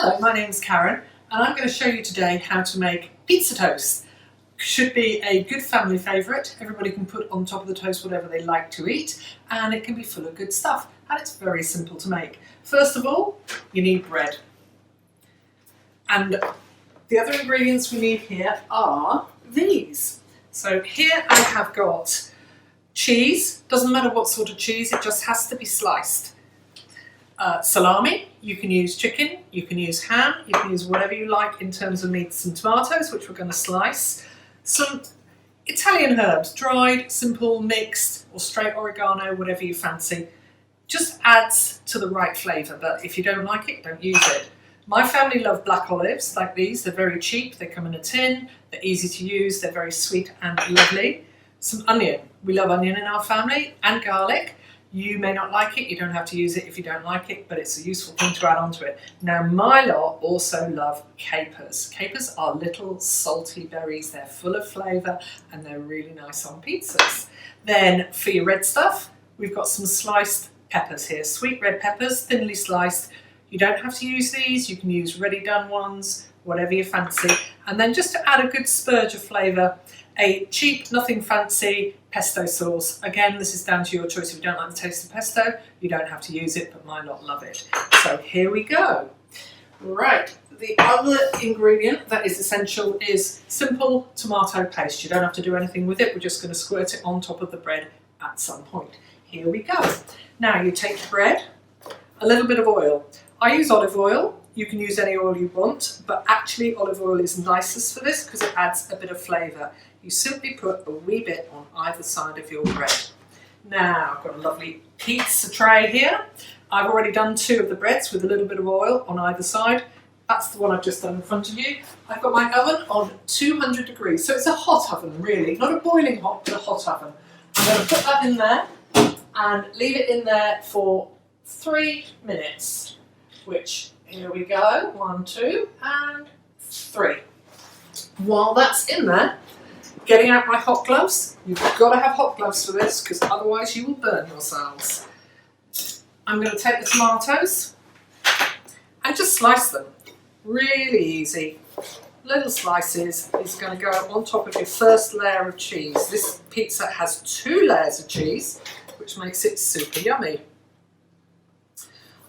Hello, my name is Karen and I'm going to show you today how to make pizza toast. Should be a good family favourite. Everybody can put on top of the toast whatever they like to eat, and it can be full of good stuff, and it's very simple to make. First of all, you need bread. And the other ingredients we need here are these. So here I have got cheese. Doesn't matter what sort of cheese, it just has to be sliced. Salami, you can use chicken, you can use ham, you can use whatever you like in terms of meats and tomatoes, which we're going to slice. Some Italian herbs, dried, simple, mixed, or straight oregano, whatever you fancy. Just adds to the right flavour, but if you don't like it, don't use it. My family love black olives like these. They're very cheap, they come in a tin, they're easy to use, they're very sweet and lovely. Some onion, we love onion in our family, and garlic. You may not like it, you don't have to use it if you don't like it, but it's a useful thing to add onto it. Now my lot also love capers. Capers are little salty berries, they're full of flavour and they're really nice on pizzas. Then for your red stuff, we've got some sliced peppers here, sweet red peppers, thinly sliced. You don't have to use these, you can use ready done ones, whatever you fancy. And then just to add a good spurge of flavour, a cheap, nothing fancy pesto sauce. Again, this is down to your choice. If you don't like the taste of pesto, you don't have to use it, but my lot love it. So here we go. Right, the other ingredient that is essential is simple tomato paste. You don't have to do anything with it. We're just going to squirt it on top of the bread at some point. Here we go. Now you take the bread, a little bit of oil. I use olive oil. You can use any oil you want, but actually olive oil is nicest for this because it adds a bit of flavour. You simply put a wee bit on either side of your bread. Now I've got a lovely pizza tray here. I've already done 2 of the breads with a little bit of oil on either side. That's the one I've just done in front of you. I've got my oven on 200 degrees, so it's a hot oven really, not a boiling hot, but a hot oven. I'm going to put that in there and leave it in there for 3 minutes, which, here we go, 1, 2 and 3. While that's in there, getting out my hot gloves. You've got to have hot gloves for this because otherwise you will burn yourselves. I'm going to take the tomatoes and just slice them. Really easy. Little slices is going to go on top of your first layer of cheese. This pizza has 2 layers of cheese, which makes it super yummy.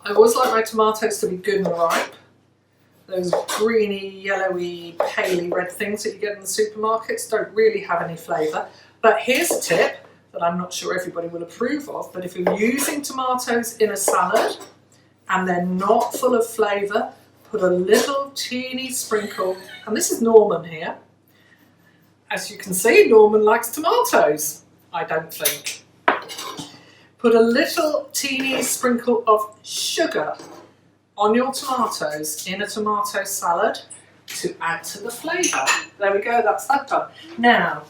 I always like my tomatoes to be good and ripe. Those greeny, yellowy, paley red things that you get in the supermarkets don't really have any flavour. But here's a tip that I'm not sure everybody will approve of, but if you're using tomatoes in a salad and they're not full of flavour, put a little teeny sprinkle, and this is Norman here. As you can see, Norman likes tomatoes, I don't think. Put a little teeny sprinkle of sugar on your tomatoes in a tomato salad to add to the flavour. There we go, that's that done. Now,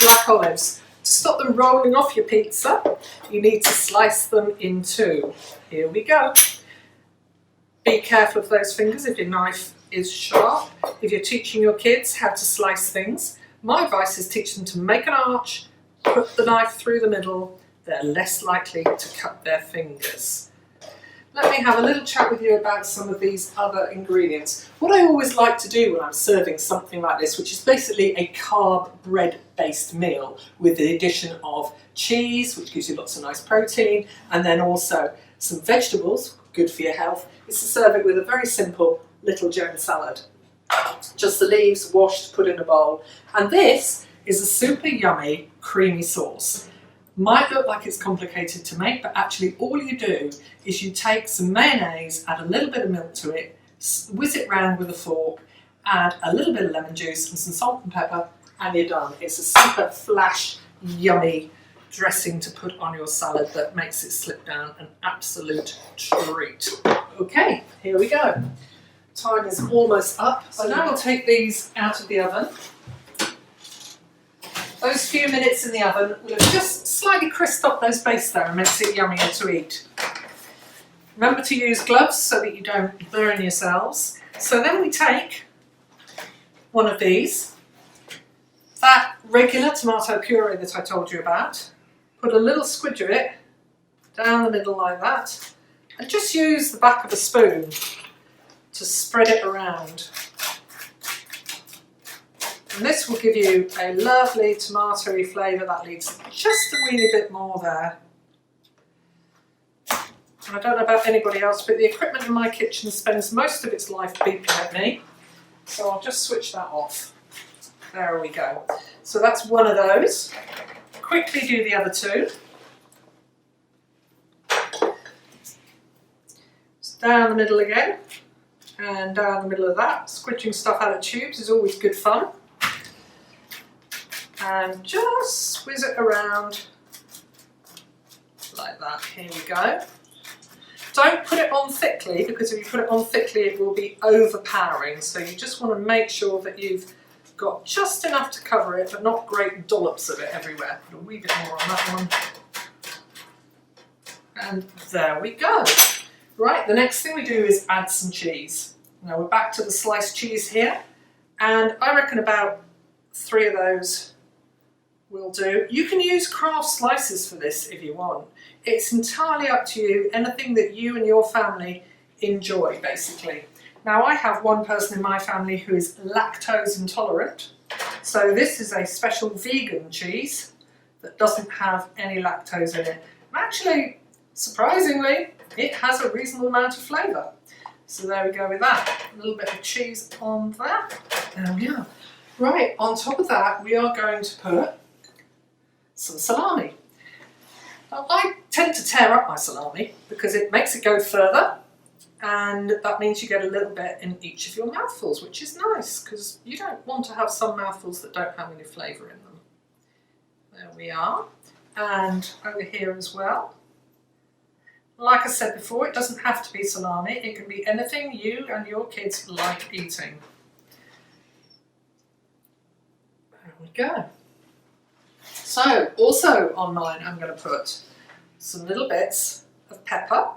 black olives. To stop them rolling off your pizza, you need to slice them in 2. Here we go. Be careful of those fingers if your knife is sharp. If you're teaching your kids how to slice things, my advice is teach them to make an arch, put the knife through the middle, they're less likely to cut their fingers. Let me have a little chat with you about some of these other ingredients. What I always like to do when I'm serving something like this, which is basically a carb bread-based meal with the addition of cheese, which gives you lots of nice protein, and then also some vegetables, good for your health, is to serve it with a very simple little Joan salad. Just the leaves washed, put in a bowl. And this is a super yummy, creamy sauce. Might look like it's complicated to make, but actually all you do is you take some mayonnaise, add a little bit of milk to it, whiz it round with a fork, add a little bit of lemon juice and some salt and pepper, and you're done. It's a super flash, yummy dressing to put on your salad that makes it slip down an absolute treat. Okay, here we go. Time is almost up, so now we'll take these out of the oven. Those few minutes in the oven will have just slightly crisped up those base there and makes it yummier to eat. Remember to use gloves so that you don't burn yourselves. So then we take one of these, that regular tomato puree that I told you about, put a little squidge of it down the middle like that, and just use the back of a spoon to spread it around. And this will give you a lovely tomatoey flavour that leaves just a weeny bit more there. And I don't know about anybody else, but the equipment in my kitchen spends most of its life beeping at me. So I'll just switch that off. There we go. So that's one of those. Quickly do the other two. Just down the middle again. And down the middle of that. Squidging stuff out of tubes is always good fun. And just whiz it around like that. Here we go. Don't put it on thickly, because if you put it on thickly it will be overpowering. So you just want to make sure that you've got just enough to cover it, but not great dollops of it everywhere. Put a wee bit more on that one. And there we go. Right, the next thing we do is add some cheese. Now we're back to the sliced cheese here. And I reckon about 3 of those will do. You can use craft slices for this if you want. It's entirely up to you, anything that you and your family enjoy basically. Now I have one person in my family who is lactose intolerant, so this is a special vegan cheese that doesn't have any lactose in it. And actually, surprisingly, it has a reasonable amount of flavour. So there we go with that. A little bit of cheese on that. There we are. Right, on top of that we are going to put some salami. Now, I tend to tear up my salami because it makes it go further, and that means you get a little bit in each of your mouthfuls, which is nice because you don't want to have some mouthfuls that don't have any flavour in them. There we are. And over here as well. Like I said before, it doesn't have to be salami, it can be anything you and your kids like eating. There we go. So, also on mine I'm going to put some little bits of pepper.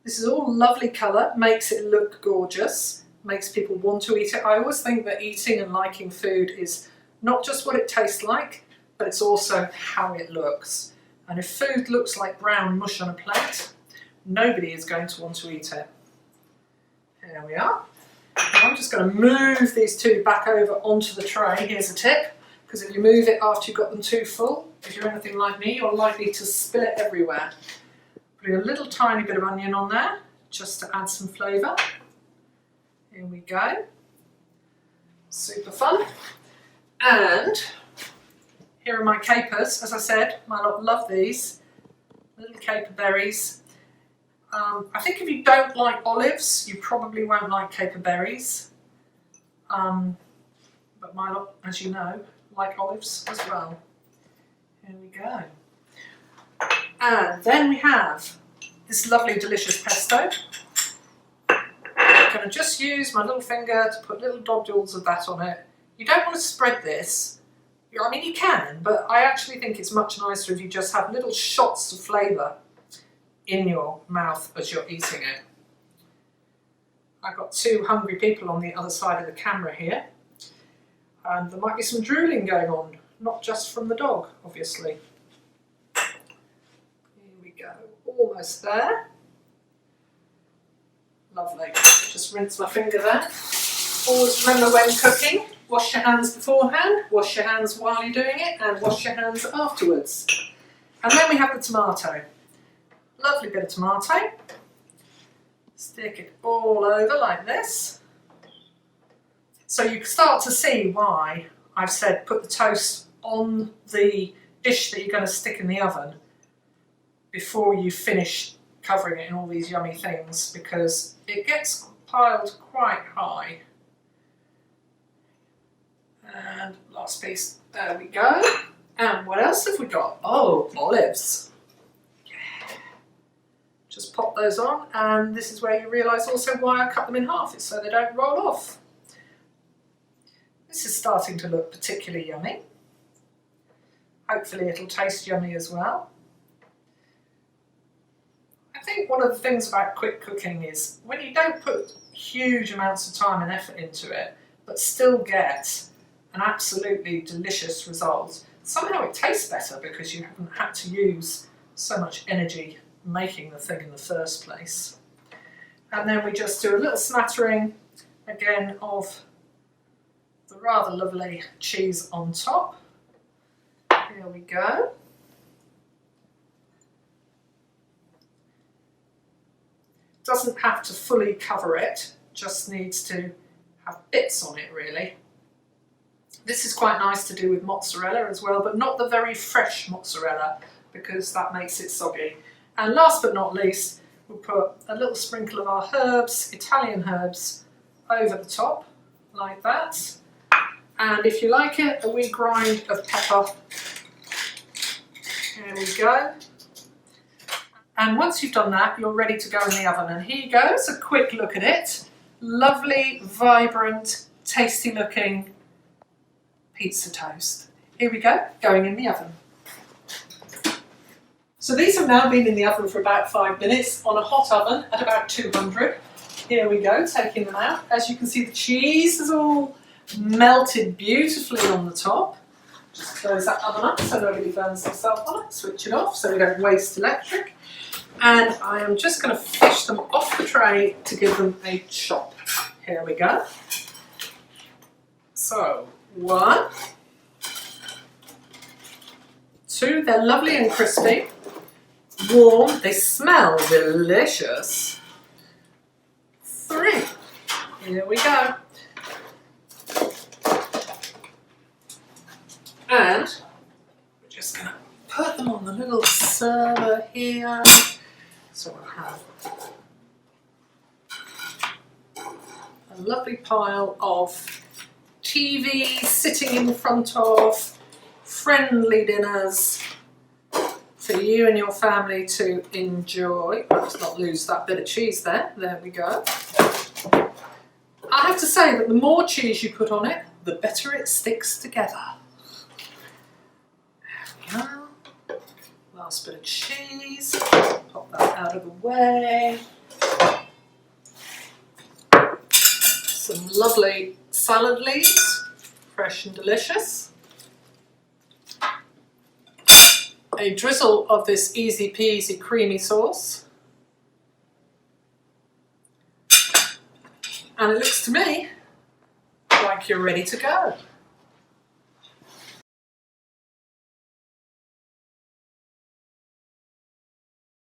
This is all lovely colour, makes it look gorgeous, makes people want to eat it. I always think that eating and liking food is not just what it tastes like, but it's also how it looks. And if food looks like brown mush on a plate, nobody is going to want to eat it. Here we are. I'm just going to move these two back over onto the tray. Here's a tip. Because if you move it after you've got them too full, if you're anything like me, you're likely to spill it everywhere. Putting a little tiny bit of onion on there, just to add some flavour. Here we go. Super fun. And here are my capers. As I said, my lot love these. Little caper berries. I think if you don't like olives, you probably won't like caper berries. But my lot, as you know, like olives as well. Here we go. And then we have this lovely delicious pesto. I'm going to just use my little finger to put little dodules of that on it. You don't want to spread this. I mean you can, but I actually think it's much nicer if you just have little shots of flavour in your mouth as you're eating it. I've got 2 hungry people on the other side of the camera here. And there might be some drooling going on, not just from the dog, obviously. Here we go, almost there. Lovely. Just rinse my finger there. Always remember when cooking, wash your hands beforehand, wash your hands while you're doing it, and wash your hands afterwards. And then we have the tomato. Lovely bit of tomato. Stick it all over like this. So you can start to see why I've said put the toast on the dish that you're going to stick in the oven before you finish covering it in all these yummy things, because it gets piled quite high. And last piece, there we go. And what else have we got? Oh, olives. Yeah. Just pop those on, and this is where you realise also why I cut them in half. It's so they don't roll off. This is starting to look particularly yummy. Hopefully it'll taste yummy as well. I think one of the things about quick cooking is when you don't put huge amounts of time and effort into it, but still get an absolutely delicious result, somehow it tastes better because you haven't had to use so much energy making the thing in the first place. And then we just do a little smattering again of the rather lovely cheese on top. Here we go. Doesn't have to fully cover it, just needs to have bits on it really. This is quite nice to do with mozzarella as well, but not the very fresh mozzarella because that makes it soggy. And last but not least, we'll put a little sprinkle of our herbs, Italian herbs, over the top, like that. And if you like it, a wee grind of pepper. There we go. And once you've done that, you're ready to go in the oven. And here you go, it's a quick look at it. Lovely, vibrant, tasty looking pizza toast. Here we go, going in the oven. So these have now been in the oven for about 5 minutes on a hot oven at about 200. Here we go, taking them out. As you can see, the cheese is all melted beautifully on the top. Just close that oven up so nobody burns themselves on it. Switch it off so we don't waste electric. And I am just going to fish them off the tray to give them a chop. Here we go. So, 1, 2, they're lovely and crispy, warm, they smell delicious. 3, here we go. And we're just going to put them on the little server here. So we'll have a lovely pile of TV sitting in front of, friendly dinners for you and your family to enjoy. Let's not lose that bit of cheese there. There we go. I have to say that the more cheese you put on it, the better it sticks together. There we go. Last bit of cheese. Pop that out of the way. Some lovely salad leaves, fresh and delicious. A drizzle of this easy peasy creamy sauce. And it looks to me like you're ready to go.